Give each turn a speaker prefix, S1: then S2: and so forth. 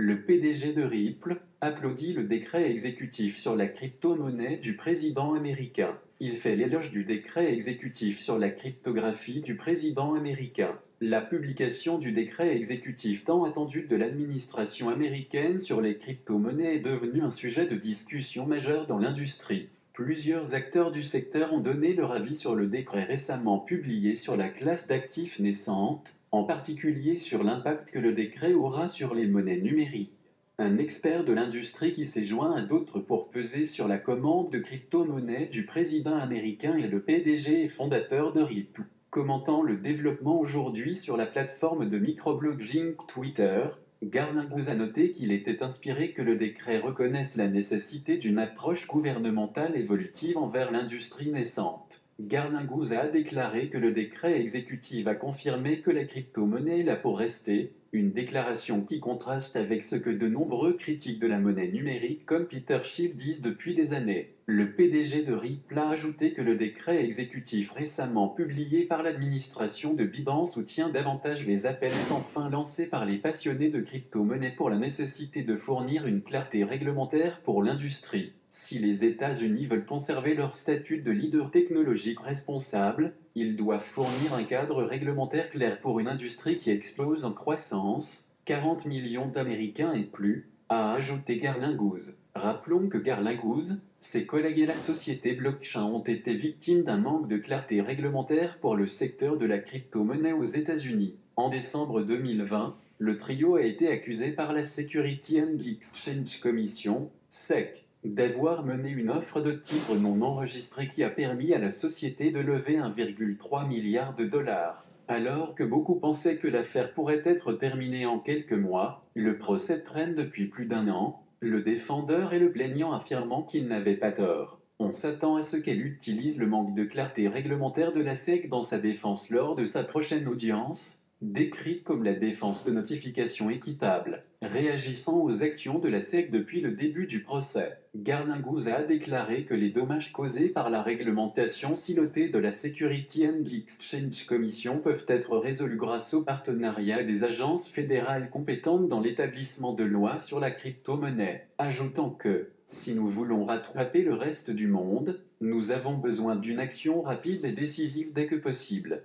S1: Le PDG de Ripple applaudit le décret exécutif sur la crypto-monnaie du président américain. Il fait l'éloge du décret exécutif sur la cryptographie du président américain. La publication du décret exécutif tant attendu de l'administration américaine sur les crypto-monnaies est devenue un sujet de discussion majeur dans l'industrie. Plusieurs acteurs du secteur ont donné leur avis sur le décret récemment publié sur la classe d'actifs naissantes, en particulier sur l'impact que le décret aura sur les monnaies numériques. Un expert de l'industrie qui s'est joint à d'autres pour peser sur la commande de crypto-monnaies du président américain est le PDG et fondateur de Ripple. Commentant le développement aujourd'hui sur la plateforme de microblogging Twitter, Garlinghouse a noté qu'il était inspiré que le décret reconnaisse la nécessité d'une approche gouvernementale évolutive envers l'industrie naissante. Garlinghouse a déclaré que le décret exécutif a confirmé que la crypto-monnaie est là pour rester, une déclaration qui contraste avec ce que de nombreux critiques de la monnaie numérique comme Peter Schiff disent depuis des années. Le PDG de Ripple a ajouté que le décret exécutif récemment publié par l'administration de Biden soutient davantage les appels sans fin lancés par les passionnés de crypto-monnaie pour la nécessité de fournir une clarté réglementaire pour l'industrie. Si les États-Unis veulent conserver leur statut de leader technologique responsable, ils doivent fournir un cadre réglementaire clair pour une industrie qui explose en croissance, 40 millions d'Américains et plus, a ajouté Garlinghouse. Rappelons que Garlinghouse, ses collègues et la société blockchain ont été victimes d'un manque de clarté réglementaire pour le secteur de la crypto-monnaie aux États-Unis. En décembre 2020, le trio a été accusé par la Security and Exchange Commission, SEC, d'avoir mené une offre de titres non enregistrée qui a permis à la société de lever 1,3 milliard de dollars. Alors que beaucoup pensaient que l'affaire pourrait être terminée en quelques mois, le procès traîne depuis plus d'un an, le défendeur et le plaignant affirmant qu'il n'avait pas tort. On s'attend à ce qu'elle utilise le manque de clarté réglementaire de la SEC dans sa défense lors de sa prochaine audience, décrite comme la défense de notification équitable. Réagissant aux actions de la SEC depuis le début du procès, Garlinghouse a déclaré que les dommages causés par la réglementation silotée de la Security and Exchange Commission peuvent être résolus grâce au partenariat des agences fédérales compétentes dans l'établissement de lois sur la crypto-monnaie, ajoutant que, si nous voulons rattraper le reste du monde, nous avons besoin d'une action rapide et décisive dès que possible.